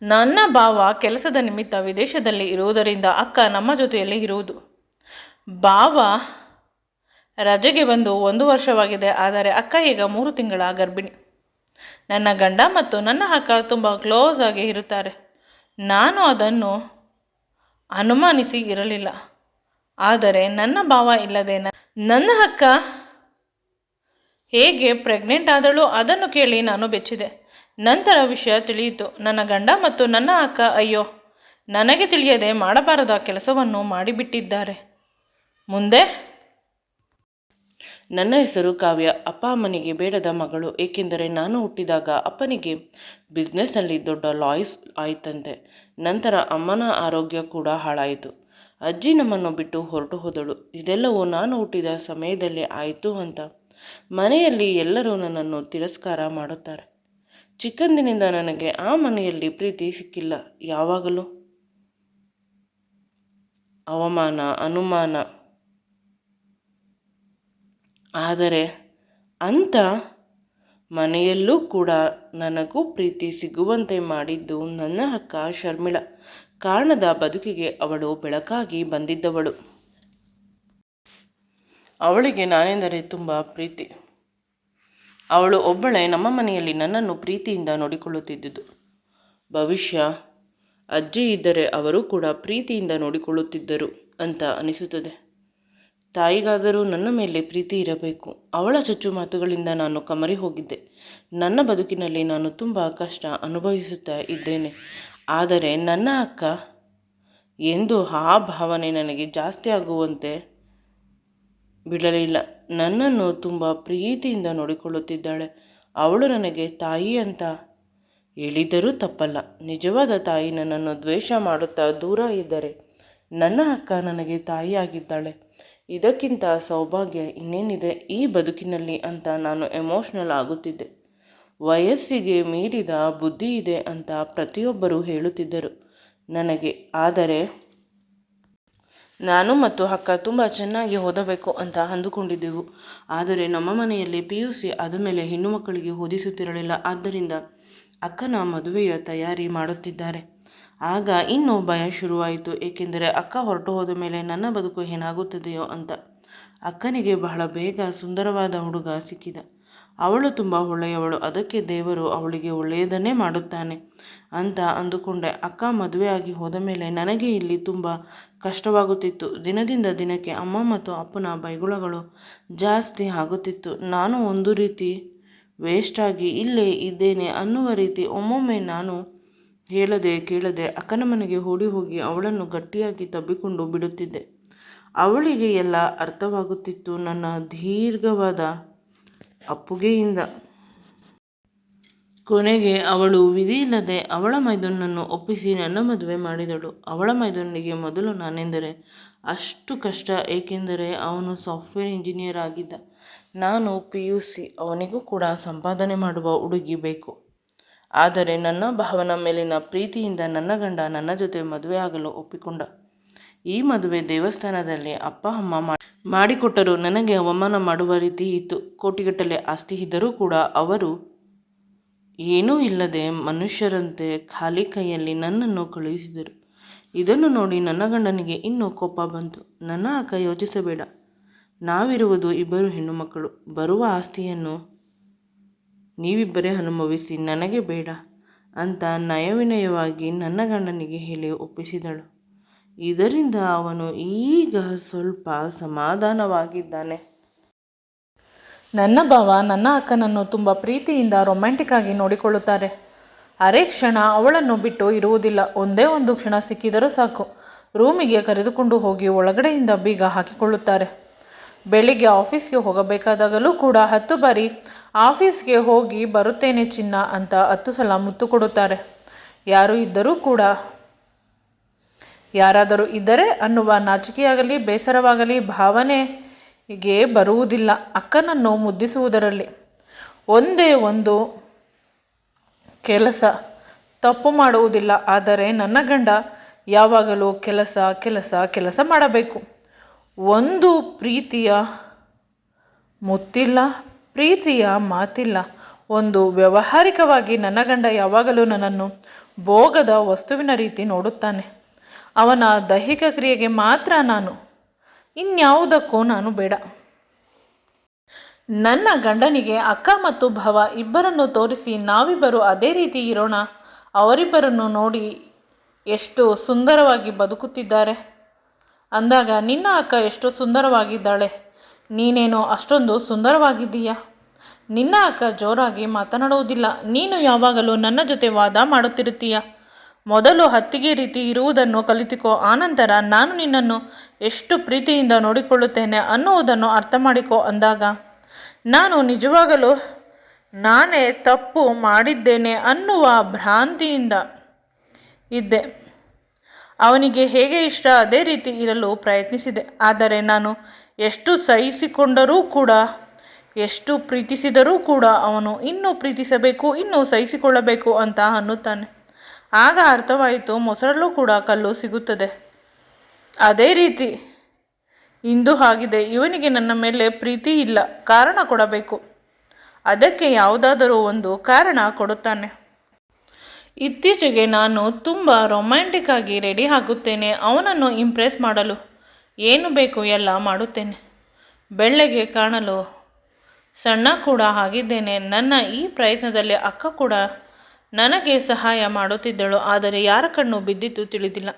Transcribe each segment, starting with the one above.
ನನ್ನ ಭಾವ ಕೆಲಸದ ನಿಮಿತ್ತ ವಿದೇಶದಲ್ಲಿ ಇರುವುದರಿಂದ ಅಕ್ಕ ನಮ್ಮ ಜೊತೆಯಲ್ಲಿ ಇರುವುದು. ಭಾವ ರಜೆಗೆ ಬಂದು 1 ವರ್ಷವಾಗಿದೆ. ಆದರೆ ಅಕ್ಕ ಈಗ 3 ತಿಂಗಳ ಗರ್ಭಿಣಿ. ನನ್ನ ಗಂಡ ಮತ್ತು ನನ್ನ ಅಕ್ಕ ತುಂಬ ಕ್ಲೋಸ್ ಆಗಿ ಇರುತ್ತಾರೆ. ನಾನು ಅದನ್ನು ಅನುಮಾನಿಸಿ ಇರಲಿಲ್ಲ. ಆದರೆ ನನ್ನ ಭಾವ ಇಲ್ಲದೆ ನನ್ನ ಅಕ್ಕ ಹೇಗೆ ಪ್ರೆಗ್ನೆಂಟ್ ಆದಳು ಅದನ್ನು ಕೇಳಿ ನಾನು ಬೆಚ್ಚಿದೆ. ನಂತರ ವಿಷಯ ತಿಳಿಯಿತು. ನನ್ನ ಗಂಡ ಮತ್ತು ನನ್ನ ಅಕ್ಕ ಅಯ್ಯೋ ನನಗೆ ತಿಳಿಯದೆ ಮಾಡಬಾರದ ಕೆಲಸವನ್ನು ಮಾಡಿಬಿಟ್ಟಿದ್ದಾರೆ. ಮುಂದೆ ನನ್ನ ಹೆಸರು ಕಾವ್ಯ. ಅಪ್ಪ ಅಮ್ಮನಿಗೆ ಬೇಡದ ಮಗಳು. ಏಕೆಂದರೆ ನಾನು ಹುಟ್ಟಿದಾಗ ಅಪ್ಪನಿಗೆ ಬಿಸ್ನೆಸ್ನಲ್ಲಿ ದೊಡ್ಡ ಲಾಸ್ ಆಯಿತಂತೆ. ನಂತರ ಅಮ್ಮನ ಆರೋಗ್ಯ ಕೂಡ ಹಾಳಾಯಿತು. ಅಜ್ಜಿ ನಮ್ಮನ್ನು ಬಿಟ್ಟು ಹೊರಟು ಹೋದಳು. ಇದೆಲ್ಲವೂ ನಾನು ಹುಟ್ಟಿದ ಸಮಯದಲ್ಲೇ ಆಯಿತು ಅಂತ ಮನೆಯಲ್ಲಿ ಎಲ್ಲರೂ ನನ್ನನ್ನು ತಿರಸ್ಕಾರ ಮಾಡುತ್ತಾರೆ. ಚಿಕ್ಕಂದಿನಿಂದ ನನಗೆ ಆ ಮನೆಯಲ್ಲಿ ಪ್ರೀತಿ ಸಿಕ್ಕಿಲ್ಲ. ಯಾವಾಗಲೂ ಅವಮಾನ, ಅನುಮಾನ. ಆದರೆ ಅಂಥ ಮನೆಯಲ್ಲೂ ಕೂಡ ನನಗೂ ಪ್ರೀತಿ ಸಿಗುವಂತೆ ಮಾಡಿದ್ದು ನನ್ನ ಅಕ್ಕ ಶರ್ಮಿಳಾ. ಕಾರಣದ ಬದುಕಿಗೆ ಅವಳು ಬೆಳಕಾಗಿ ಬಂದಿದ್ದವಳು. ಅವಳಿಗೆ ನಾನೆಂದರೆ ತುಂಬ ಪ್ರೀತಿ. ಅವಳು ಒಬ್ಬಳೇ ನಮ್ಮ ಮನೆಯಲ್ಲಿ ನನ್ನನ್ನು ಪ್ರೀತಿಯಿಂದ ನೋಡಿಕೊಳ್ಳುತ್ತಿದ್ದುದು. ಭವಿಷ್ಯ ಅಜ್ಜಿ ಇದ್ದರೆ ಅವರು ಕೂಡ ಪ್ರೀತಿಯಿಂದ ನೋಡಿಕೊಳ್ಳುತ್ತಿದ್ದರು ಅಂತ ಅನಿಸುತ್ತದೆ. ತಾಯಿಗಾದರೂ ನನ್ನ ಮೇಲೆ ಪ್ರೀತಿ ಇರಬೇಕು. ಅವಳ ಚುಚ್ಚು ಮಾತುಗಳಿಂದ ನಾನು ಕಮರಿ ಹೋಗಿದ್ದೆ. ನನ್ನ ಬದುಕಿನಲ್ಲಿ ನಾನು ತುಂಬ ಕಷ್ಟ ಅನುಭವಿಸುತ್ತಾ ಇದ್ದೇನೆ. ಆದರೆ ನನ್ನ ಅಕ್ಕ ಎಂದು ಆ ಭಾವನೆ ನನಗೆ ಜಾಸ್ತಿ ಆಗುವಂತೆ ಬಿಡಲಿಲ್ಲ. ನನ್ನನ್ನು ತುಂಬ ಪ್ರೀತಿಯಿಂದ ನೋಡಿಕೊಳ್ಳುತ್ತಿದ್ದಾಳೆ. ಅವಳು ನನಗೆ ತಾಯಿ ಅಂತ ಹೇಳಿದರೂ ತಪ್ಪಲ್ಲ. ನಿಜವಾದ ತಾಯಿ ನನ್ನನ್ನು ದ್ವೇಷ ಮಾಡುತ್ತಾ ದೂರ ಇದ್ದರೆ ನನ್ನ ಅಕ್ಕ ನನಗೆ ತಾಯಿಯಾಗಿದ್ದಾಳೆ. ಇದಕ್ಕಿಂತ ಸೌಭಾಗ್ಯ ಇನ್ನೇನಿದೆ ಈ ಬದುಕಿನಲ್ಲಿ ಅಂತ ನಾನು ಎಮೋಷ್ನಲ್ ಆಗುತ್ತಿದ್ದೆ. ವಯಸ್ಸಿಗೆ ಮೀರಿದ ಬುದ್ಧಿ ಇದೆ ಅಂತ ಪ್ರತಿಯೊಬ್ಬರೂ ಹೇಳುತ್ತಿದ್ದರು ನನಗೆ. ಆದರೆ ನಾನು ಮತ್ತು ಅಕ್ಕ ತುಂಬ ಚೆನ್ನಾಗಿ ಓದಬೇಕು ಅಂತ ಅಂದುಕೊಂಡಿದ್ದೆವು. ಆದರೆ ನಮ್ಮ ಮನೆಯಲ್ಲಿ PUC ಆದಮೇಲೆ ಹೆಣ್ಣು ಮಕ್ಕಳಿಗೆ ಓದಿಸುತ್ತಿರಲಿಲ್ಲ. ಆದ್ದರಿಂದ ಅಕ್ಕನ ಮದುವೆಯ ತಯಾರಿ ಮಾಡುತ್ತಿದ್ದಾರೆ. ಆಗ ಇನ್ನೂ ಭಯ ಶುರುವಾಯಿತು. ಏಕೆಂದರೆ ಅಕ್ಕ ಹೊರಟು ಹೋದ ಮೇಲೆ ನನ್ನ ಬದುಕು ಏನಾಗುತ್ತದೆಯೋ ಅಂತ. ಅಕ್ಕನಿಗೆ ಬಹಳ ಬೇಗ ಸುಂದರವಾದ ಹುಡುಗ ಸಿಕ್ಕಿದ. ಅವಳು ತುಂಬ ಒಳ್ಳೆಯವಳು. ಅದಕ್ಕೆ ದೇವರು ಅವಳಿಗೆ ಒಳ್ಳೆಯದನ್ನೇ ಮಾಡುತ್ತಾನೆ ಅಂತ ಅಂದುಕೊಂಡೆ. ಅಕ್ಕ ಮದುವೆಯಾಗಿ ಹೋದ ಮೇಲೆ ನನಗೆ ಇಲ್ಲಿ ತುಂಬ ಕಷ್ಟವಾಗುತ್ತಿತ್ತು. ದಿನದಿಂದ ದಿನಕ್ಕೆ ಅಮ್ಮ ಮತ್ತು ಅಪ್ಪನ ಬೈಗುಳಗಳು ಜಾಸ್ತಿ ಆಗುತ್ತಿತ್ತು. ನಾನು ಒಂದು ರೀತಿ ವೇಸ್ಟಾಗಿ ಇಲ್ಲೇ ಇದ್ದೇನೆ ಅನ್ನುವ ರೀತಿ ಒಮ್ಮೊಮ್ಮೆ ನಾನು ಹೇಳದೆ ಕೇಳದೆ ಅಕ್ಕನ ಮನೆಗೆ ಓಡಿ ಹೋಗಿ ಅವಳನ್ನು ಗಟ್ಟಿಯಾಗಿ ತಬ್ಬಿಕೊಂಡು ಬಿಡುತ್ತಿದ್ದೆ. ಅವಳಿಗೆ ಎಲ್ಲ ಅರ್ಥವಾಗುತ್ತಿತ್ತು ನನ್ನ ದೀರ್ಘವಾದ ಅಪ್ಪುಗೆಯಿಂದ. ಕೊನೆಗೆ ಅವಳು ವಿಧಿಯಿಲ್ಲದೆ ಅವಳ ಮೈದುನನ್ನು ಒಪ್ಪಿಸಿ ನನ್ನ ಮದುವೆ ಮಾಡಿದಳು. ಅವಳ ಮೈದುನಿಗೆ ಮೊದಲು ನಾನೆಂದರೆ ಅಷ್ಟು ಕಷ್ಟ. ಏಕೆಂದರೆ ಅವನು ಸಾಫ್ಟ್ವೇರ್ ಇಂಜಿನಿಯರ್ ಆಗಿದ್ದ. ನಾನು PUC. ಅವನಿಗೂ ಕೂಡ ಸಂಪಾದನೆ ಮಾಡುವ ಹುಡುಗಿ ಬೇಕು. ಆದರೆ ನನ್ನ ಭಾವನ ಮೇಲಿನ ಪ್ರೀತಿಯಿಂದ ನನ್ನ ಗಂಡ ನನ್ನ ಜೊತೆ ಮದುವೆ ಆಗಲು ಒಪ್ಪಿಕೊಂಡ. ಈ ಮದುವೆ ದೇವಸ್ಥಾನದಲ್ಲಿ ಅಪ್ಪ ಅಮ್ಮ ಮಾಡಿಕೊಟ್ಟರು. ನನಗೆ ಅವಮಾನ ಮಾಡುವ ರೀತಿ ಇತ್ತು. ಕೋಟಿಗಟ್ಟಲೆ ಆಸ್ತಿ ಇದ್ದರೂ ಕೂಡ ಅವರು ಏನೂ ಇಲ್ಲದೆ ಮನುಷ್ಯರಂತೆ ಖಾಲಿ ಕೈಯಲ್ಲಿ ನನ್ನನ್ನು ಕಳುಹಿಸಿದರು. ಇದನ್ನು ನೋಡಿ ನನ್ನ ಗಂಡನಿಗೆ ಇನ್ನೂ ಕೋಪ ಬಂತು. ನನ್ನ ಅಕ್ಕ ಯೋಚಿಸಬೇಡ, ನಾವಿರುವುದು 2 ಹೆಣ್ಣು ಮಕ್ಕಳು. ಬರುವ ಆಸ್ತಿಯನ್ನು ನೀವಿಬ್ಬರೇ ಅನುಭವಿಸಿ, ನನಗೆ ಬೇಡ ಅಂತ ನಯವಿನಯವಾಗಿ ನನ್ನ ಗಂಡನಿಗೆ ಹೇಳಿ ಒಪ್ಪಿಸಿದಳು. ಇದರಿಂದ ಅವನು ಈಗ ಸ್ವಲ್ಪ ಸಮಾಧಾನವಾಗಿದ್ದಾನೆ. ನನ್ನ ಭಾವ ನನ್ನ ಅಕ್ಕನನ್ನು ತುಂಬ ಪ್ರೀತಿಯಿಂದ ರೊಮ್ಯಾಂಟಿಕ್ ಆಗಿ ನೋಡಿಕೊಳ್ಳುತ್ತಾರೆ. ಅರೆ ಕ್ಷಣ ಅವಳನ್ನು ಬಿಟ್ಟು ಇರುವುದಿಲ್ಲ. ಒಂದೇ ಒಂದು ಕ್ಷಣ ಸಿಕ್ಕಿದರೂ ಸಾಕು ರೂಮಿಗೆ ಕರೆದುಕೊಂಡು ಹೋಗಿ ಒಳಗಡೆಯಿಂದ ಬೀಗ ಹಾಕಿಕೊಳ್ಳುತ್ತಾರೆ. ಬೆಳಿಗ್ಗೆ ಆಫೀಸ್ಗೆ ಹೋಗಬೇಕಾದಾಗಲೂ ಕೂಡ 10 ಬಾರಿ ಆಫೀಸ್ಗೆ ಹೋಗಿ ಬರುತ್ತೇನೆ ಚಿನ್ನ ಅಂತ 10 ಸಲ ಮುತ್ತು ಕೊಡುತ್ತಾರೆ. ಯಾರಾದರೂ ಇದ್ದರೆ ಅನ್ನುವ ನಾಚಿಕೆಯಾಗಲಿ ಬೇಸರವಾಗಲಿ ಭಾವನೆಗೆ ಬರುವುದಿಲ್ಲ ಅಕ್ಕನನ್ನು ಮುದ್ದಿಸುವುದರಲ್ಲಿ. ಒಂದೇ ಒಂದು ಕೆಲಸ ತಪ್ಪು ಮಾಡುವುದಿಲ್ಲ. ಆದರೆ ನನ್ನ ಗಂಡ ಯಾವಾಗಲೂ ಕೆಲಸ ಕೆಲಸ ಕೆಲಸ ಮಾಡಬೇಕು. ಒಂದು ಪ್ರೀತಿಯ ಮುತ್ತಿಲ್ಲ, ಪ್ರೀತಿಯ ಮಾತಿಲ್ಲ. ಒಂದು ವ್ಯಾವಹಾರಿಕವಾಗಿ ನನ್ನ ಗಂಡ ಯಾವಾಗಲೂ ನನ್ನನ್ನು ಭೋಗದ ವಸ್ತುವಿನ ರೀತಿ ನೋಡುತ್ತಾನೆ. ಅವನ ದೈಹಿಕ ಕ್ರಿಯೆಗೆ ಮಾತ್ರ ನಾನು, ಇನ್ಯಾವುದಕ್ಕೂ ನಾನು ಬೇಡ. ನನ್ನ ಗಂಡನಿಗೆ ಅಕ್ಕ ಮತ್ತು ಭಾವ ಇಬ್ಬರನ್ನು ತೋರಿಸಿ ನಾವಿಬ್ಬರು ಅದೇ ರೀತಿ ಇರೋಣ. ಅವರಿಬ್ಬರನ್ನು ನೋಡಿ ಎಷ್ಟು ಸುಂದರವಾಗಿ ಬದುಕುತ್ತಿದ್ದಾರೆ ಅಂದಾಗ ನಿನ್ನ ಅಕ್ಕ ಎಷ್ಟು ಸುಂದರವಾಗಿದ್ದಾಳೆ, ನೀನೇನೋ ಅಷ್ಟೊಂದು ಸುಂದರವಾಗಿದ್ದೀಯಾ. ನಿನ್ನ ಅಕ್ಕ ಜೋರಾಗಿ ಮಾತನಾಡುವುದಿಲ್ಲ. ನೀನು ಯಾವಾಗಲೂ ನನ್ನ ಜೊತೆ ವಾದ ಮಾಡುತ್ತಿರುತ್ತೀಯ. ಮೊದಲು ಅತ್ತಿಗೆ ರೀತಿ ಇರುವುದನ್ನು ಕಲಿತುಕೋ, ಆನಂತರ ನಾನು ನಿನ್ನನ್ನು ಎಷ್ಟು ಪ್ರೀತಿಯಿಂದ ನೋಡಿಕೊಳ್ಳುತ್ತೇನೆ ಅನ್ನುವುದನ್ನು ಅರ್ಥ ಮಾಡಿಕೊ ಅಂದಾಗ ನಾನು ನಿಜವಾಗಲೂ ನಾನೇ ತಪ್ಪು ಮಾಡಿದ್ದೇನೆ ಅನ್ನುವ ಭ್ರಾಂತಿಯಿಂದ ಇದ್ದೆ. ಅವನಿಗೆ ಹೇಗೆ ಇಷ್ಟ ಅದೇ ರೀತಿ ಇರಲು ಪ್ರಯತ್ನಿಸಿದೆ. ಆದರೆ ನಾನು ಎಷ್ಟು ಸಹಿಸಿಕೊಂಡರೂ ಕೂಡ, ಎಷ್ಟು ಪ್ರೀತಿಸಿದರೂ ಕೂಡ ಅವನು ಇನ್ನೂ ಪ್ರೀತಿಸಬೇಕು, ಇನ್ನೂ ಸಹಿಸಿಕೊಳ್ಳಬೇಕು ಅಂತ ಅನ್ನುತ್ತಾನೆ. ಆಗ ಅರ್ಥವಾಯಿತು, ಮೊಸರಲ್ಲೂ ಕೂಡ ಕಲ್ಲು ಸಿಗುತ್ತದೆ. ಅದೇ ರೀತಿ ಇಂದು ಆಗಿದೆ. ಇವನಿಗೆ ನನ್ನ ಮೇಲೆ ಪ್ರೀತಿ ಇಲ್ಲ, ಕಾರಣ ಕೊಡಬೇಕು. ಅದಕ್ಕೆ ಯಾವುದಾದರೂ ಒಂದು ಕಾರಣ ಕೊಡುತ್ತಾನೆ. ಇತ್ತೀಚೆಗೆ ನಾನು ತುಂಬ ರೊಮ್ಯಾಂಟಿಕ್ ಆಗಿ ರೆಡಿ ಆಗುತ್ತೇನೆ. ಅವನನ್ನು ಇಂಪ್ರೆಸ್ ಮಾಡಲು ಏನು ಬೇಕು ಎಲ್ಲ ಮಾಡುತ್ತೇನೆ. ಬೆಳ್ಳಗೆ ಕಾಣಲು ಸಣ್ಣ ಕೂಡ ಆಗಿದ್ದೇನೆ. ನನ್ನ ಈ ಪ್ರಯತ್ನದಲ್ಲಿ ಅಕ್ಕ ಕೂಡ ನನಗೆ ಸಹಾಯ ಮಾಡುತ್ತಿದ್ದಳು. ಆದರೆ ಯಾರ ಕಣ್ಣು ಬಿದ್ದಿತ್ತು ತಿಳಿದಿಲ್ಲ.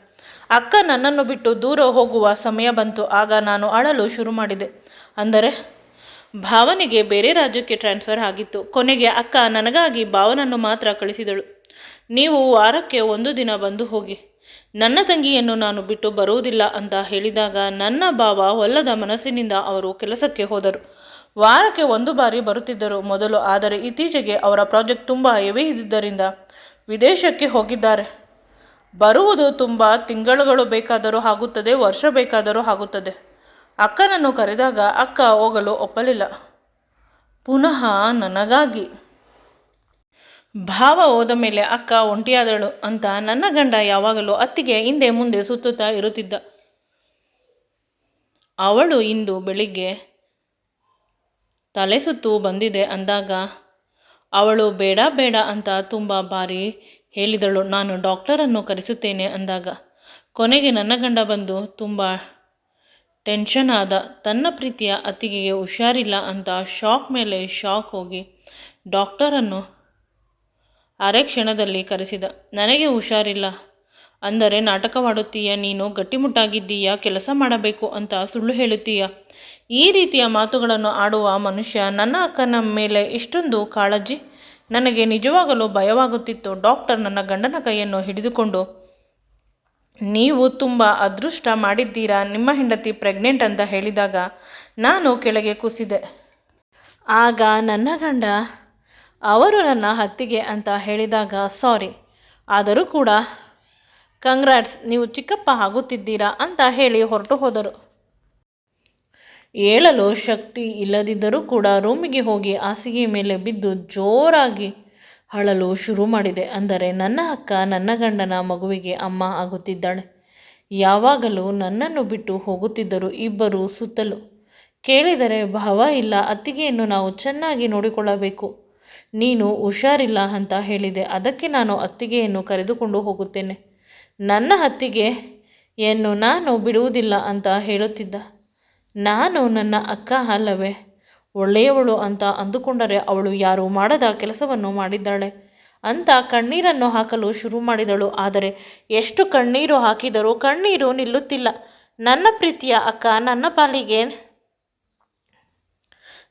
ಅಕ್ಕ ನನ್ನನ್ನು ಬಿಟ್ಟು ದೂರ ಹೋಗುವ ಸಮಯ ಬಂತು. ಆಗ ನಾನು ಅಳಲು ಶುರು ಮಾಡಿದೆ. ಅಂದರೆ ಭಾವನಿಗೆ ಬೇರೆ ರಾಜ್ಯಕ್ಕೆ ಟ್ರಾನ್ಸ್ಫರ್ ಆಗಿತ್ತು. ಕೊನೆಗೆ ಅಕ್ಕ ನನಗಾಗಿ ಭಾವನನ್ನು ಮಾತ್ರ ಕಳಿಸಿದಳು. ನೀವು ವಾರಕ್ಕೆ 1 ದಿನ ಬಂದು ಹೋಗಿ, ನನ್ನ ತಂಗಿಯನ್ನು ನಾನು ಬಿಟ್ಟು ಬರುವುದಿಲ್ಲ ಅಂತ ಹೇಳಿದಾಗ ನನ್ನ ಭಾವ ಒಲ್ಲದ ಮನಸ್ಸಿನಿಂದ ಅವರು ಕೆಲಸಕ್ಕೆ ಹೋದರು. ವಾರಕ್ಕೆ 1 ಬಾರಿ ಬರುತ್ತಿದ್ದರು ಮೊದಲು. ಆದರೆ ಇತ್ತೀಚೆಗೆ ಅವರ ಪ್ರಾಜೆಕ್ಟ್ ತುಂಬ ಹೆವಿ ಇದ್ದುದರಿಂದ ವಿದೇಶಕ್ಕೆ ಹೋಗಿದ್ದಾರೆ. ಬರುವುದು ತುಂಬ ತಿಂಗಳುಗಳು ಬೇಕಾದರೂ ಆಗುತ್ತದೆ, ವರ್ಷ ಬೇಕಾದರೂ ಆಗುತ್ತದೆ. ಅಕ್ಕನನ್ನು ಕರೆದಾಗ ಅಕ್ಕ ಹೋಗಲು ಒಪ್ಪಲಿಲ್ಲ. ಪುನಃ ನನಗಾಗಿ. ಭಾವ ಹೋದ ಮೇಲೆ ಅಕ್ಕ ಒಂಟಿಯಾದಳು ಅಂತ ನನ್ನ ಗಂಡ ಯಾವಾಗಲೂ ಅತ್ತಿಗೆ ಹಿಂದೆ ಮುಂದೆ ಸುತ್ತುತ್ತಾ ಇರುತ್ತಿದ್ದ. ಅವಳು ಇಂದು ಬೆಳಿಗ್ಗೆ ತಲೆ ಸುತ್ತು ಬಂದಿದೆ ಅಂದಾಗ ಅವಳು ಬೇಡ ಬೇಡ ಅಂತ ತುಂಬ ಬಾರಿ ಹೇಳಿದಳು. ನಾನು ಡಾಕ್ಟರನ್ನು ಕರೆಸುತ್ತೇನೆ ಅಂದಾಗ ಕೊನೆಗೆ ನನ್ನ ಗಂಡ ಬಂದು ತುಂಬ ಟೆನ್ಷನ್ ಆದ. ತನ್ನ ಪ್ರೀತಿಯ ಅತ್ತಿಗೆಗೆ ಹುಷಾರಿಲ್ಲ ಅಂತ ಶಾಕ್ ಮೇಲೆ ಶಾಕ್ ಹೋಗಿ ಡಾಕ್ಟರನ್ನು ಅರೆ ಕ್ಷಣದಲ್ಲಿ ಕರೆಸಿದ. ನನಗೆ ಹುಷಾರಿಲ್ಲ ಅಂದರೆ ನಾಟಕವಾಡುತ್ತೀಯ, ನೀನು ಗಟ್ಟಿಮುಟ್ಟಾಗಿದ್ದೀಯಾ, ಕೆಲಸ ಮಾಡಬೇಕು ಅಂತ ಸುಳ್ಳು ಹೇಳುತ್ತೀಯ. ಈ ರೀತಿಯ ಮಾತುಗಳನ್ನು ಆಡುವ ಮನುಷ್ಯ ನನ್ನ ಅಕ್ಕನ ಮೇಲೆ ಇಷ್ಟೊಂದು ಕಾಳಜಿ. ನನಗೆ ನಿಜವಾಗಲೂ ಭಯವಾಗುತ್ತಿತ್ತು. ಡಾಕ್ಟರ್ ನನ್ನ ಗಂಡನ ಕೈಯನ್ನು ಹಿಡಿದುಕೊಂಡು, ನೀವು ತುಂಬ ಅದೃಷ್ಟ ಮಾಡಿದ್ದೀರಾ, ನಿಮ್ಮ ಹೆಂಡತಿ ಪ್ರೆಗ್ನೆಂಟ್ ಅಂತ ಹೇಳಿದಾಗ ನಾನು ಕೆಳಗೆ ಕುಸಿದೆ. ಆಗ ನನ್ನ ಗಂಡ ಅವರು ನನ್ನ ಅತ್ತಿಗೆ ಅಂತ ಹೇಳಿದಾಗ ಸಾರಿ, ಆದರೂ ಕೂಡ ಕಂಗ್ರಾಟ್ಸ್, ನೀವು ಚಿಕ್ಕಪ್ಪ ಆಗುತ್ತಿದ್ದೀರಾ ಅಂತ ಹೇಳಿ ಹೊರಟು ಹೋದರು. ಏಳಲು ಶಕ್ತಿ ಇಲ್ಲದಿದ್ದರೂ ಕೂಡ ರೂಮಿಗೆ ಹೋಗಿ ಹಾಸಿಗೆ ಮೇಲೆ ಬಿದ್ದು ಜೋರಾಗಿ ಅಳಲು ಶುರು ಮಾಡಿದೆ. ಅಂದರೆ ನನ್ನ ಅಕ್ಕ ನನ್ನ ಗಂಡನ ಮಗುವಿಗೆ ಅಮ್ಮ ಆಗುತ್ತಿದ್ದಾಳೆ. ಯಾವಾಗಲೂ ನನ್ನನ್ನು ಬಿಟ್ಟು ಹೋಗುತ್ತಿದ್ದರು ಇಬ್ಬರು ಸುತ್ತಲೂ. ಕೇಳಿದರೆ ಭಾವ ಇಲ್ಲ, ಅತ್ತಿಗೆಯನ್ನು ನಾವು ಚೆನ್ನಾಗಿ ನೋಡಿಕೊಳ್ಳಬೇಕು, ನೀನು ಹುಷಾರಿಲ್ಲ ಅಂತ ಹೇಳಿದೆ. ಅದಕ್ಕೆ ನಾನು ಅತ್ತಿಗೆಯನ್ನು ಕರೆದುಕೊಂಡು ಹೋಗುತ್ತೇನೆ, ನನ್ನ ಅತ್ತಿಗೆಯನ್ನು ನಾನು ಬಿಡುವುದಿಲ್ಲ ಅಂತ ಹೇಳುತ್ತಿದ್ದ. ನಾನು ನನ್ನ ಅಕ್ಕ ಅಲ್ಲವೇ, ಒಳ್ಳೆಯವಳು ಅಂತ ಅಂದುಕೊಂಡರೆ ಅವಳು ಯಾರು ಮಾಡದ ಕೆಲಸವನ್ನು ಮಾಡಿದ್ದಾಳೆ ಅಂತ ಕಣ್ಣೀರನ್ನು ಹಾಕಲು ಶುರು ಮಾಡಿದಳು. ಆದರೆ ಎಷ್ಟು ಕಣ್ಣೀರು ಹಾಕಿದರೂ ಕಣ್ಣೀರು ನಿಲ್ಲುತ್ತಿಲ್ಲ. ನನ್ನ ಪ್ರೀತಿಯ ಅಕ್ಕ ನನ್ನ ಪಾಲಿಗೆ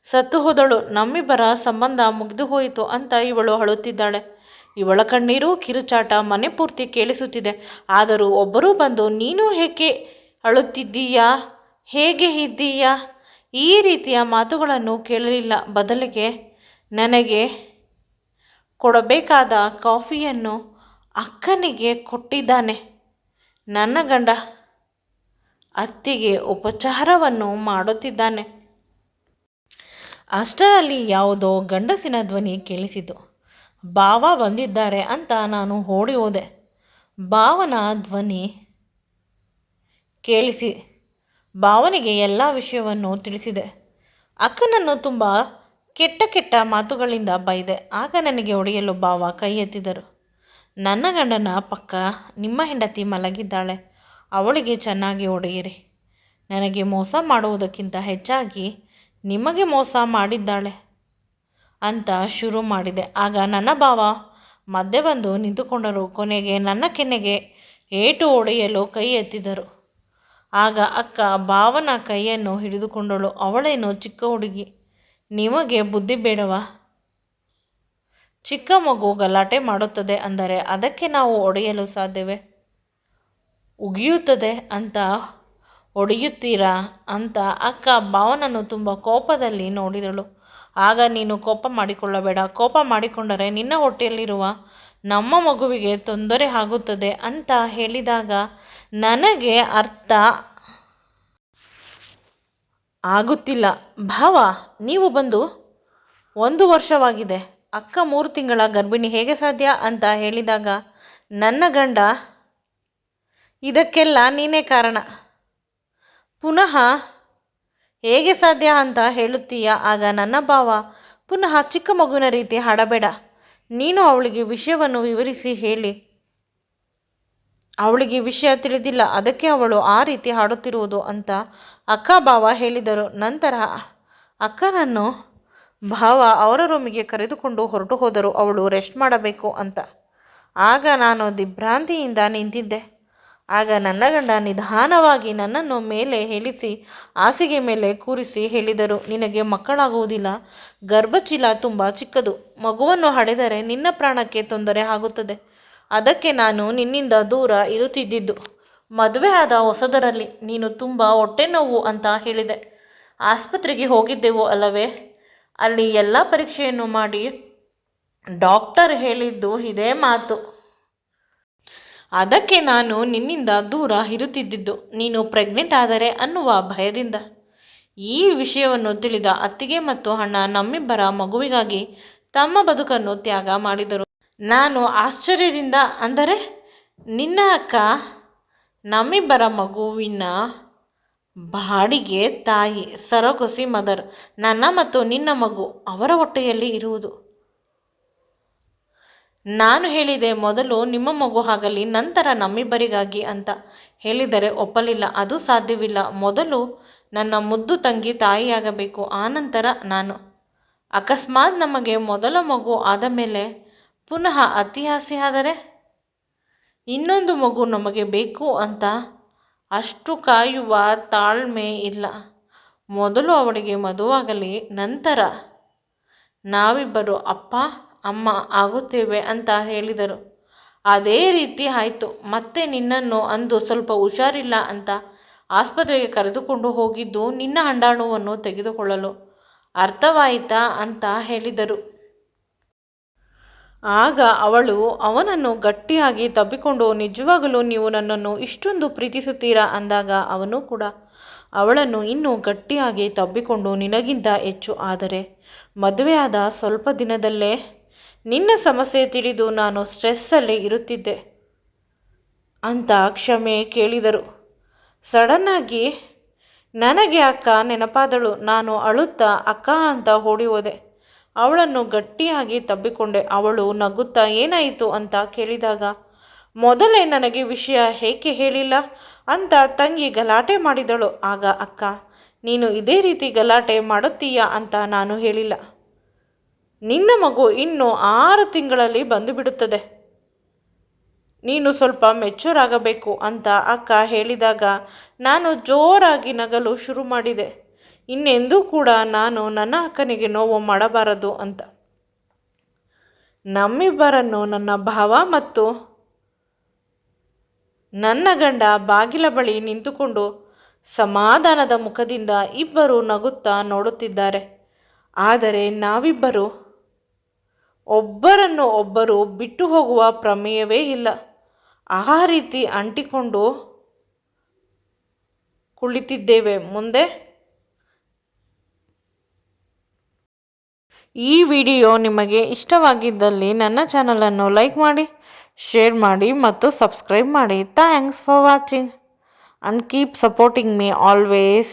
ಸತ್ತು ಹೋದಳು, ನಮ್ಮಿಬ್ಬರ ಸಂಬಂಧ ಮುಗಿದು ಹೋಯಿತು ಅಂತ ಇವಳು ಅಳುತ್ತಿದ್ದಾಳೆ. ಇವಳ ಕಣ್ಣೀರು ಕಿರುಚಾಟ ಮನೆ ಪೂರ್ತಿ ಕೇಳಿಸುತ್ತಿದೆ. ಆದರೂ ಒಬ್ಬರೂ ಬಂದು ನೀನು ಏಕೆ ಅಳುತ್ತಿದ್ದೀಯಾ, ಹೇಗೆ ಇದ್ದೀಯಾ, ಈ ರೀತಿಯ ಮಾತುಗಳನ್ನು ಕೇಳಲಿಲ್ಲ. ಬದಲಿಗೆ ನನಗೆ ಕೊಡಬೇಕಾದ ಕಾಫಿಯನ್ನು ಅಕ್ಕನಿಗೆ ಕೊಟ್ಟಿದ್ದಾನೆ. ನನ್ನ ಗಂಡ ಅತ್ತಿಗೆ ಉಪಚಾರವನ್ನು ಮಾಡುತ್ತಿದ್ದಾನೆ. ಅಷ್ಟರಲ್ಲಿ ಯಾವುದೋ ಗಂಡಸಿನ ಧ್ವನಿ ಕೇಳಿಸಿತು. ಭಾವ ಬಂದಿದ್ದಾರೆ ಅಂತ ನಾನು ಓಡಿ ಹೋದೆ. ಭಾವನ ಧ್ವನಿ ಕೇಳಿಸಿ ಭಾವನಿಗೆ ಎಲ್ಲ ವಿಷಯವನ್ನು ತಿಳಿಸಿದೆ. ಅಕ್ಕನನ್ನು ತುಂಬ ಕೆಟ್ಟ ಕೆಟ್ಟ ಮಾತುಗಳಿಂದ ಬೈದೆ. ಆಗ ನನಗೆ ಹೊಡೆಯಲು ಭಾವ ಕೈ ಎತ್ತಿದರು. ನನ್ನ ಗಂಡನ ಪಕ್ಕ ನಿಮ್ಮ ಹೆಂಡತಿ ಮಲಗಿದ್ದಾಳೆ, ಅವಳಿಗೆ ಚೆನ್ನಾಗಿ ಹೊಡೆಯಿರಿ. ನನಗೆ ಮೋಸ ಮಾಡುವುದಕ್ಕಿಂತ ಹೆಚ್ಚಾಗಿ ನಿಮಗೆ ಮೋಸ ಮಾಡಿದ್ದಾಳೆ ಅಂತ ಶುರು ಮಾಡಿದೆ. ಆಗ ನನ್ನ ಭಾವ ಮಧ್ಯೆ ಬಂದು ನಿಂತುಕೊಂಡರು. ಕೊನೆಗೆ ನನ್ನ ಕೆನ್ನೆಗೆ ಏಟು ಹೊಡೆಯಲು ಕೈ ಎತ್ತಿದರು. ಆಗ ಅಕ್ಕ ಭಾವನ ಕೈಯನ್ನು ಹಿಡಿದುಕೊಂಡಳು. ಅವಳೇನು ಚಿಕ್ಕ ಹುಡುಗಿ, ನಿಮಗೆ ಬುದ್ಧಿ ಬೇಡವಾ? ಚಿಕ್ಕ ಮಗು ಗಲಾಟೆ ಮಾಡುತ್ತದೆ ಅಂದರೆ ಅದಕ್ಕೆ ನಾವು ಹೊಡೆಯಲು ಸಾಧ್ಯವೇ? ಉಗಿಯುತ್ತದೆ ಅಂತ ಹೊಡೆಯುತ್ತೀರಾ ಅಂತ ಅಕ್ಕ ಭಾವನನ್ನು ತುಂಬ ಕೋಪದಲ್ಲಿ ನೋಡಿದಳು. ಆಗ ನೀನು ಕೋಪ ಮಾಡಿಕೊಳ್ಳಬೇಡ, ಕೋಪ ಮಾಡಿಕೊಂಡರೆ ನಿನ್ನ ಹೊಟ್ಟೆಯಲ್ಲಿರುವ ನಮ್ಮ ಮಗುವಿಗೆ ತೊಂದರೆ ಆಗುತ್ತದೆ ಅಂತ ಹೇಳಿದಾಗ ನನಗೆ ಅರ್ಥ ಆಗುತ್ತಿಲ್ಲ. ಭಾವ, ನೀವು ಬಂದು 1 ವರ್ಷವಾಗಿದೆ, ಅಕ್ಕ 3 ತಿಂಗಳ ಗರ್ಭಿಣಿ ಹೇಗೆ ಸಾಧ್ಯ ಅಂತ ಹೇಳಿದಾಗ ನನ್ನ ಗಂಡ ಇದಕ್ಕೆಲ್ಲ ನೀನೇ ಕಾರಣ, ಪುನಃ ಹೇಗೆ ಸಾಧ್ಯ ಅಂತ ಹೇಳುತ್ತೀಯ. ಆಗ ನನ್ನ ಭಾವ ಪುನಃ ಚಿಕ್ಕ ಮಗುವಿನ ರೀತಿ ಹಾಡಬೇಡ, ನೀನು ಅವಳಿಗೆ ವಿಷಯವನ್ನು ವಿವರಿಸಿ ಹೇಳಿ. ಅವಳಿಗೆ ವಿಷಯ ತಿಳಿದಿಲ್ಲ, ಅದಕ್ಕೆ ಅವಳು ಆ ರೀತಿ ಹಾಡುತ್ತಿರುವುದು ಅಂತ ಅಕ್ಕ ಭಾವ ಹೇಳಿದರು. ನಂತರ ಅಕ್ಕನನ್ನು ಭಾವ ಅವರ ರೂಮಿಗೆ ಕರೆದುಕೊಂಡು ಹೊರಟು ಹೋದರು, ಅವಳು ರೆಸ್ಟ್ ಮಾಡಬೇಕು ಅಂತ. ಆಗ ನಾನು ದಿಗ್ಭ್ರಾಂತಿಯಿಂದ ನಿಂತಿದ್ದೆ. ಆಗ ನನ್ನ ಗಂಡ ನಿಧಾನವಾಗಿ ನನ್ನನ್ನು ಮೇಲೆ ಹೇಳಿಸಿ ಹಾಸಿಗೆ ಮೇಲೆ ಕೂರಿಸಿ ಹೇಳಿದರು, ನಿನಗೆ ಮಕ್ಕಳಾಗುವುದಿಲ್ಲ, ಗರ್ಭಚೀಲ ತುಂಬ ಚಿಕ್ಕದು, ಮಗುವನ್ನು ಹಡೆದರೆ ನಿನ್ನ ಪ್ರಾಣಕ್ಕೆ ತೊಂದರೆ ಆಗುತ್ತದೆ. ಅದಕ್ಕೆ ನಾನು ನಿನ್ನಿಂದ ದೂರ ಇರುತ್ತಿದ್ದಿದ್ದು. ಮದುವೆ ಆದ ಹೊಸದರಲ್ಲಿ ನೀನು ತುಂಬ ಹೊಟ್ಟೆ ನೋವು ಅಂತ ಹೇಳಿದೆ. ಆಸ್ಪತ್ರೆಗೆ ಹೋಗಿದ್ದೆವು ಅಲ್ಲವೇ? ಅಲ್ಲಿ ಎಲ್ಲ ಪರೀಕ್ಷೆಯನ್ನು ಮಾಡಿ ಡಾಕ್ಟರ್ ಹೇಳಿದ್ದು ಇದೇ ಮಾತು. ಅದಕ್ಕೆ ನಾನು ನಿನ್ನಿಂದ ದೂರ ಇರುತ್ತಿದ್ದಿದ್ದು, ನೀನು ಪ್ರೆಗ್ನೆಂಟ್ ಆದರೆ ಅನ್ನುವ ಭಯದಿಂದ. ಈ ವಿಷಯವನ್ನು ತಿಳಿದ ಅತ್ತಿಗೆ ಮತ್ತು ಅಣ್ಣ ನಮ್ಮಿಬ್ಬರ ಮಗುವಿಗಾಗಿ ತಮ್ಮ ಬದುಕನ್ನು ತ್ಯಾಗ ಮಾಡಿದರು. ನಾನು ಆಶ್ಚರ್ಯದಿಂದ, ಅಂದರೆ ನಿನ್ನ ಅಕ್ಕ ನಮ್ಮಿಬ್ಬರ ಮಗುವಿನ ಬಾಡಿಗೆ ತಾಯಿ, ಸರೊಗಸಿ ಮದರ್, ನನ್ನ ಮತ್ತು ನಿನ್ನ ಮಗು ಅವರ ಹೊಟ್ಟೆಯಲ್ಲಿ ಇರುವುದು. ನಾನು ಹೇಳಿದೆ, ಮೊದಲು ನಿಮ್ಮ ಮಗು ಆಗಲಿ, ನಂತರ ನಮ್ಮಿಬ್ಬರಿಗಾಗಿ ಅಂತ ಹೇಳಿದರೆ ಒಪ್ಪಲಿಲ್ಲ. ಅದು ಸಾಧ್ಯವಿಲ್ಲ, ಮೊದಲು ನನ್ನ ಮುದ್ದು ತಂಗಿ ತಾಯಿಯಾಗಬೇಕು, ಆನಂತರ ನಾನು. ಅಕಸ್ಮಾತ್ ನಮಗೆ ಮೊದಲ ಮಗು ಆದ ಮೇಲೆ ಪುನಃ ಅತಿ ಆಸೆ ಆದರೆ ಇನ್ನೊಂದು ಮಗು ನಮಗೆ ಬೇಕು ಅಂತ ಅಷ್ಟು ಕಾಯುವ ತಾಳ್ಮೆ ಇಲ್ಲ. ಮೊದಲು ಅವಳಿಗೆ ಮದುವಾಗಲಿ, ನಂತರ ನಾವಿಬ್ಬರು ಅಪ್ಪ ಅಮ್ಮ ಆಗುತ್ತೇವೆ ಅಂತ ಹೇಳಿದರು. ಅದೇ ರೀತಿ ಆಯಿತು. ಮತ್ತೆ ನಿನ್ನನ್ನು ಅಂದು ಸ್ವಲ್ಪ ಹುಷಾರಿಲ್ಲ ಅಂತ ಆಸ್ಪತ್ರೆಗೆ ಕರೆದುಕೊಂಡು ಹೋಗಿದ್ದು ನಿನ್ನ ಅಂಡಾಣುವನ್ನು ತೆಗೆದುಕೊಳ್ಳಲು, ಅರ್ಥವಾಯಿತಾ ಅಂತ ಹೇಳಿದರು. ಆಗ ಅವಳು ಅವನನ್ನು ಗಟ್ಟಿಯಾಗಿ ತಬ್ಬಿಕೊಂಡು, ನಿಜವಾಗಲೂ ನೀವು ನನ್ನನ್ನು ಇಷ್ಟೊಂದು ಪ್ರೀತಿಸುತ್ತೀರಾ ಅಂದಾಗ ಅವನು ಕೂಡ ಅವಳನ್ನು ಇನ್ನೂ ಗಟ್ಟಿಯಾಗಿ ತಬ್ಬಿಕೊಂಡು, ನಿನಗಿಂತ ಹೆಚ್ಚು. ಆದರೆ ಮದುವೆಯಾದ ಸ್ವಲ್ಪ ದಿನದಲ್ಲೇ ನಿನ್ನ ಸಮಸ್ಯೆ ತಿಳಿದು ನಾನು ಸ್ಟ್ರೆಸ್ಸಲ್ಲಿ ಇರುತ್ತಿದ್ದೆ ಅಂತ ಕ್ಷಮೆ ಕೇಳಿದರು. ಸಡನ್ನಾಗಿ ನನಗೆ ಅಕ್ಕ ನೆನಪಾದಳು. ನಾನು ಅಳುತ್ತಾ ಅಕ್ಕ ಅಂತ ಓಡಿ ಹೋದೆ. ಅವಳನ್ನು ಗಟ್ಟಿಯಾಗಿ ತಬ್ಬಿಕೊಂಡೆ. ಅವಳು ನಗುತ್ತಾ ಏನಾಯಿತು ಅಂತ ಕೇಳಿದಾಗ, ಮೊದಲೇ ನನಗೆ ವಿಷಯ ಏಕೆ ಹೇಳಿಲ್ಲ ಅಂತ ತಂಗಿ ಗಲಾಟೆ ಮಾಡಿದಳು. ಆಗ ಅಕ್ಕ, ನೀನು ಇದೇ ರೀತಿ ಗಲಾಟೆ ಮಾಡುತ್ತೀಯಾ ಅಂತ ನಾನು ಹೇಳಿಲ್ಲ, ನಿನ್ನ ಮಗು ಇನ್ನು 6 ತಿಂಗಳಲ್ಲಿ ಬಂದು ಬಿಡುತ್ತದೆ, ನೀನು ಸ್ವಲ್ಪ ಮೆಚ್ಯೂರ್ ಆಗಬೇಕು ಅಂತ ಅಕ್ಕ ಹೇಳಿದಾಗ ನಾನು ಜೋರಾಗಿ ನಗಲು ಶುರು ಮಾಡಿದೆ. ಇನ್ನೆಂದೂ ಕೂಡ ನಾನು ನನ್ನ ಅಕ್ಕನಿಗೆ ನೋವು ಮಾಡಬಾರದು ಅಂತ. ನಮ್ಮಿಬ್ಬರನ್ನು ನನ್ನ ಭಾವ ಮತ್ತು ನನ್ನ ಗಂಡ ಬಾಗಿಲ ಬಳಿ ನಿಂತುಕೊಂಡು ಸಮಾಧಾನದ ಮುಖದಿಂದ ಇಬ್ಬರು ನಗುತ್ತಾ ನೋಡುತ್ತಿದ್ದಾರೆ. ಆದರೆ ನಾವಿಬ್ಬರು ಒಬ್ಬರನ್ನು ಒಬ್ಬರು ಬಿಟ್ಟು ಹೋಗುವ ಪ್ರಮೇಯವೇ ಇಲ್ಲ. ಆ ರೀತಿ ಅಂಟಿಕೊಂಡು ಕುಳಿತಿದ್ದೇವೆ. ಮುಂದೆ ಈ ವಿಡಿಯೋ ನಿಮಗೆ ಇಷ್ಟವಾಗಿದ್ದಲ್ಲಿ ನನ್ನ ಚಾನಲನ್ನು ಲೈಕ್ ಮಾಡಿ, ಶೇರ್ ಮಾಡಿ ಮತ್ತು ಸಬ್ಸ್ಕ್ರೈಬ್ ಮಾಡಿ. Thanks for watching and keep supporting me always.